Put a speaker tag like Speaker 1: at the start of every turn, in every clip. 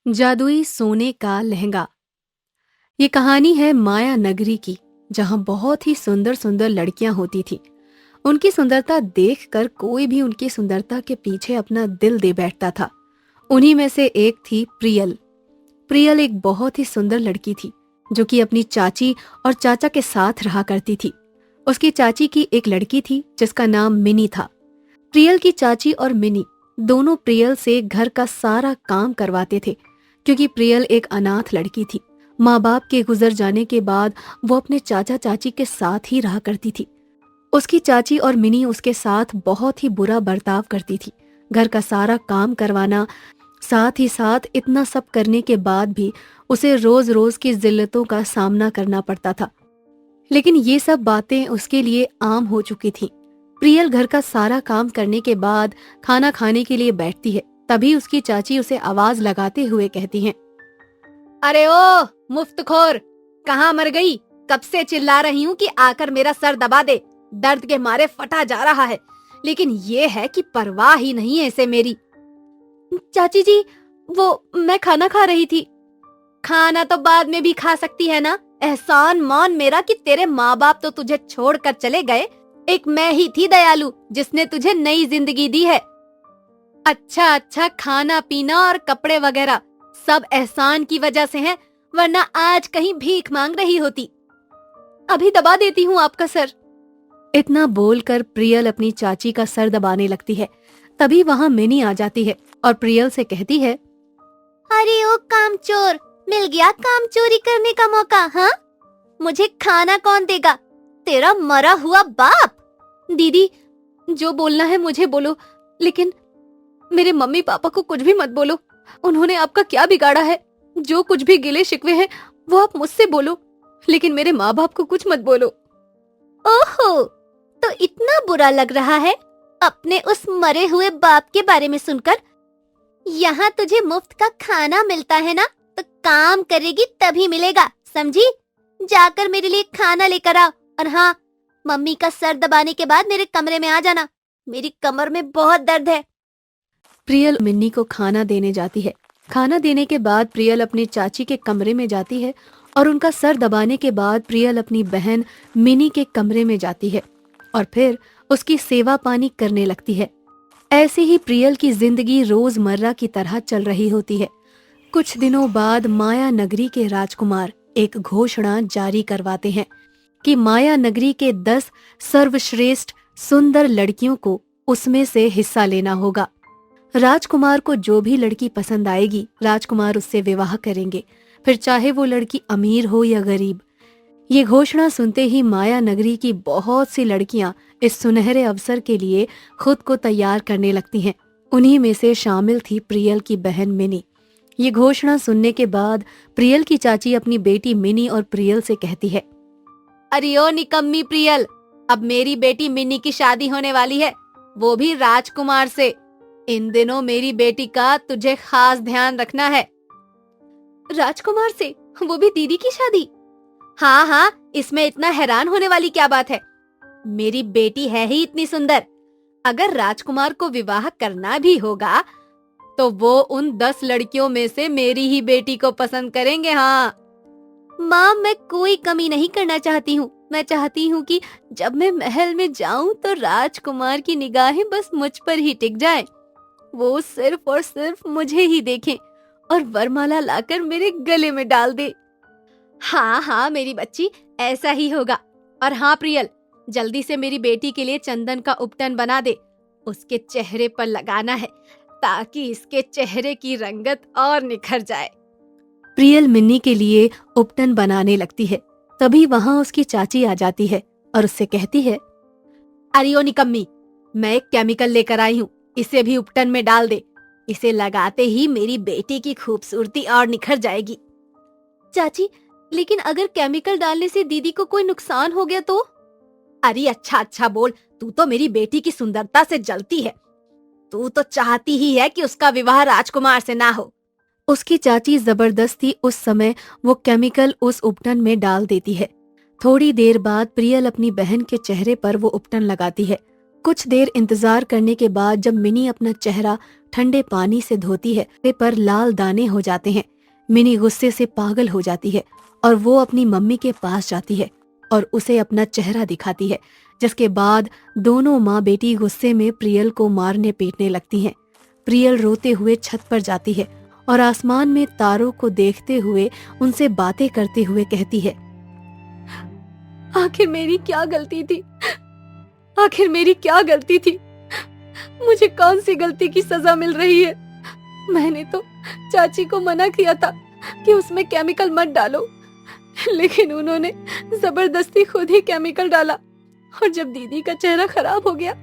Speaker 1: जादुई सोने का लहंगा। ये कहानी है माया नगरी की, जहां बहुत ही सुंदर सुंदर लड़कियां होती थी। उनकी सुंदरता देखकर कोई भी उनकी सुंदरता के पीछे अपना दिल दे बैठता था। उन्हीं में से एक थी प्रियल। प्रियल एक बहुत ही सुंदर लड़की थी, जो कि अपनी चाची और चाचा के साथ रहा करती थी। उसकी चाची की एक लड़की थी जिसका नाम मिनी था। प्रियल की चाची और मिनी दोनों प्रियल से घर का सारा काम करवाते थे, क्योंकि प्रियल एक अनाथ लड़की थी। माँ बाप के गुजर जाने के बाद वो अपने चाचा चाची के साथ ही रहा करती थी। उसकी चाची और मिनी उसके साथ बहुत ही बुरा बर्ताव करती थी। घर का सारा काम करवाना, साथ ही साथ इतना सब करने के बाद भी उसे रोज रोज की जिल्लतों का सामना करना पड़ता था। लेकिन ये सब बातें उसके लिए आम हो चुकी थीं। प्रियल घर का सारा काम करने के बाद खाना खाने के लिए बैठती है। तभी उसकी चाची उसे आवाज लगाते हुए कहती हैं,
Speaker 2: अरे ओ मुफ्तखोर, कहाँ मर गई? कब से चिल्ला रही हूँ कि आकर मेरा सर दबा दे। दर्द के मारे फटा जा रहा है, लेकिन ये है कि परवाह ही नहीं है इसे मेरी।
Speaker 1: चाची जी, वो मैं खाना खा रही थी।
Speaker 2: खाना तो बाद में भी खा सकती है ना। एहसान मान मेरा कि तेरे माँ बाप तो तुझे छोड़कर चले गए। एक मैं ही थी दयालु, जिसने तुझे नई जिंदगी दी है। अच्छा, खाना पीना और कपड़े वगैरह सब एहसान की वजह से हैं, वरना आज कहीं भीख मांग रही होती।
Speaker 1: अभी दबा देती हूँ आपका सर। इतना बोलकर प्रियल अपनी चाची का सर दबाने लगती है। तभी वहाँ मिनी आ जाती है और प्रियल से कहती है,
Speaker 2: अरे ओ कामचोर, मिल गया काम चोरी करने का मौका। हाँ, मुझे खाना कौन देगा? तेरा मरा हुआ बाप।
Speaker 1: दीदी, जो बोलना है मुझे बोलो, लेकिन मेरे मम्मी पापा को कुछ भी मत बोलो। उन्होंने आपका क्या बिगाड़ा है? जो कुछ भी गिले शिकवे हैं वो आप मुझसे बोलो, लेकिन मेरे माँ बाप को कुछ मत बोलो।
Speaker 2: ओहो, तो इतना बुरा लग रहा है अपने उस मरे हुए बाप के बारे में सुनकर। यहाँ तुझे मुफ्त का खाना मिलता है ना, तो काम करेगी तभी मिलेगा, समझी? जाकर मेरे लिए खाना लेकर आ, और हाँ, मम्मी का सर दबाने के बाद मेरे कमरे में आ जाना। मेरी कमर में बहुत दर्द है।
Speaker 1: प्रियल मिन्नी को खाना देने जाती है। खाना देने के बाद प्रियल अपनी चाची के कमरे में जाती है और उनका सर दबाने के बाद प्रियल अपनी बहन मिनी के कमरे में जाती है और फिर उसकी सेवा पानी करने लगती है। ऐसे ही प्रियल की जिंदगी रोजमर्रा की तरह चल रही होती है। कुछ दिनों बाद माया नगरी के राजकुमार एक घोषणा जारी करवाते हैं कि माया नगरी के 10 सर्वश्रेष्ठ सुंदर लड़कियों को उसमें से हिस्सा लेना होगा। राजकुमार को जो भी लड़की पसंद आएगी, राजकुमार उससे विवाह करेंगे, फिर चाहे वो लड़की अमीर हो या गरीब। ये घोषणा सुनते ही माया नगरी की बहुत सी लड़कियां इस सुनहरे अवसर के लिए खुद को तैयार करने लगती हैं। उन्हीं में से शामिल थी प्रियल की बहन मिनी। ये घोषणा सुनने के बाद प्रियल की चाची अपनी बेटी मिनी और प्रियल से कहती है,
Speaker 2: अरे ओ निकम्मी प्रियल, अब मेरी बेटी मिनी की शादी होने वाली है, वो भी राजकुमार से। इन दिनों मेरी बेटी का तुझे खास ध्यान रखना है।
Speaker 1: राजकुमार से? वो भी दीदी की शादी?
Speaker 2: हाँ, इसमें इतना हैरान होने वाली क्या बात है? मेरी बेटी है ही इतनी सुंदर। अगर राजकुमार को विवाह करना भी होगा तो वो उन 10 लड़कियों में से मेरी ही बेटी को पसंद करेंगे। हाँ
Speaker 1: माँ, मैं कोई कमी नहीं करना चाहती हूँ। मैं चाहती हूँ कि जब मैं महल में जाऊँ तो राजकुमार की निगाहें बस मुझ पर ही टिक जाएं। वो सिर्फ और सिर्फ मुझे ही देखें और वरमाला लाकर मेरे गले में डाल दे।
Speaker 2: हाँ मेरी बच्ची, ऐसा ही होगा। और हाँ प्रियल, जल्दी से मेरी बेटी के लिए चंदन का उपटन बना दे। उसके चेहरे पर लगाना है, ताकि इसके चेहरे की रंगत और निखर जाए।
Speaker 1: प्रियल मिन्नी के लिए उपटन बनाने लगती है। तभी वहाँ उसकी चाची आ जाती है और उससे कहती है,
Speaker 2: अरे ओ निकम्मी, मैं एक केमिकल लेकर आई हूँ, इसे भी उपटन में डाल दे। इसे लगाते ही मेरी बेटी की खूबसूरती और निखर जाएगी।
Speaker 1: चाची, लेकिन अगर केमिकल डालने से दीदी को कोई नुकसान हो गया तो?
Speaker 2: अरे अच्छा बोल, तू तो मेरी बेटी की सुंदरता से जलती है। तू तो चाहती ही है कि उसका विवाह राजकुमार से ना हो।
Speaker 1: उसकी चाची जबरदस्ती उस समय वो केमिकल उस उपटन में डाल देती है। थोड़ी देर बाद प्रियल अपनी बहन के चेहरे पर वो उपटन लगाती है। कुछ देर इंतजार करने के बाद जब मिनी अपना चेहरा ठंडे पानी से धोती है, वे पर लाल दाने हो जाते हैं। मिनी गुस्से से पागल हो जाती है और वो अपनी मम्मी के पास जाती है और उसे अपना चेहरा दिखाती है, जिसके बाद दोनों माँ बेटी गुस्से में प्रियल को मारने पीटने लगती हैं। प्रियल रोते हुए छत पर जाती है और आसमान में तारों को देखते हुए उनसे बातें करते हुए कहती है, आखिर मेरी क्या गलती थी? आखिर मेरी क्या गलती थी? मुझे कौन सी गलती की सजा मिल रही है? मैंने तो चाची को मना किया था कि उसमें केमिकल मत डालो, लेकिन उन्होंने जबरदस्ती खुद ही केमिकल डाला और जब दीदी का चेहरा खराब हो गया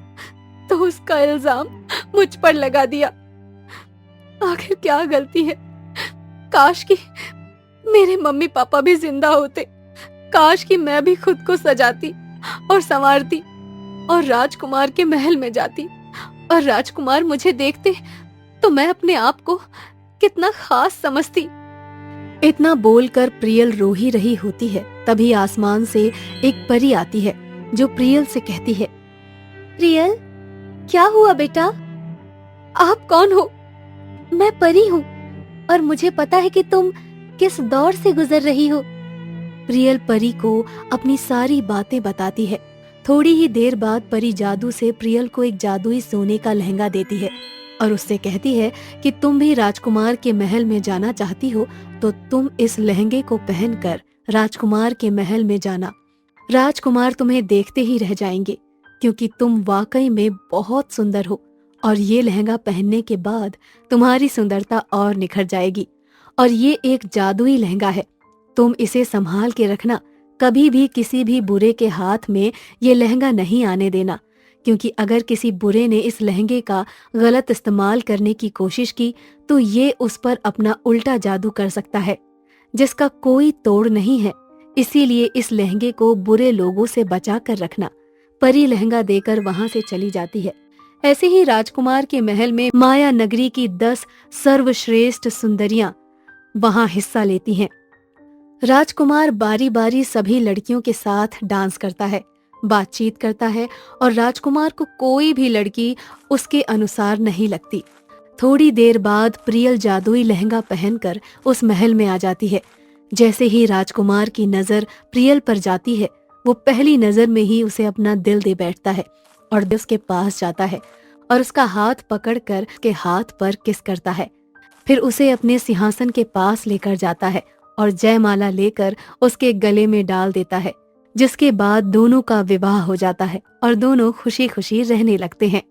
Speaker 1: तो उसका इल्जाम मुझ पर लगा दिया। आखिर क्या गलती है? काश कि मेरे मम्मी पापा भी जिंदा होते, काश कि मैं भी खुद को सजाती और संवारती और राजकुमार के महल में जाती और राजकुमार मुझे देखते तो मैं अपने आप को कितना खास समझती। इतना बोलकर प्रियल रो ही रही होती है, तभी आसमान से एक परी आती है जो प्रियल से कहती है,
Speaker 2: प्रियल, क्या हुआ बेटा?
Speaker 1: आप कौन हो?
Speaker 2: मैं परी हूँ और मुझे पता है कि तुम किस दौर से गुजर रही हो।
Speaker 1: प्रियल परी को अपनी सारी बातें बताती है। थोड़ी ही देर बाद परी जादू से प्रियल को एक जादुई सोने का लहंगा देती है और उससे कहती है कि तुम भी राजकुमार के महल में जाना चाहती हो तो तुम इस लहंगे को पहनकर राजकुमार के महल में जाना। राजकुमार तुम्हें देखते ही रह जाएंगे क्योंकि तुम वाकई में बहुत सुंदर हो और ये लहंगा पहनने के बाद तुम्हारी सुंदरता और निखर जाएगी। और ये एक जादुई लहंगा है, तुम इसे संभाल के रखना, कभी भी किसी भी बुरे के हाथ में ये लहंगा नहीं आने देना, क्योंकि अगर किसी बुरे ने इस लहंगे का गलत इस्तेमाल करने की कोशिश की तो ये उस पर अपना उल्टा जादू कर सकता है जिसका कोई तोड़ नहीं है। इसीलिए इस लहंगे को बुरे लोगों से बचा कर रखना। परी लहंगा देकर वहां से चली जाती है। ऐसे ही राजकुमार के महल में माया नगरी की 10 सर्वश्रेष्ठ सुंदरियां वहां हिस्सा लेती हैं। राजकुमार बारी बारी सभी लड़कियों के साथ डांस करता है, बातचीत करता है और राजकुमार को कोई भी लड़की उसके अनुसार नहीं लगती। थोड़ी देर बाद प्रियल जादुई लहंगा पहनकर उस महल में आ जाती है। जैसे ही राजकुमार की नजर प्रियल पर जाती है, वो पहली नजर में ही उसे अपना दिल दे बैठता है और उसके पास जाता है और उसका हाथ पकड़कर उसके हाथ पर किस करता है। फिर उसे अपने सिंहासन के पास लेकर जाता है और जयमाला लेकर उसके गले में डाल देता है, जिसके बाद दोनों का विवाह हो जाता है और दोनों खुशी खुशी रहने लगते हैं।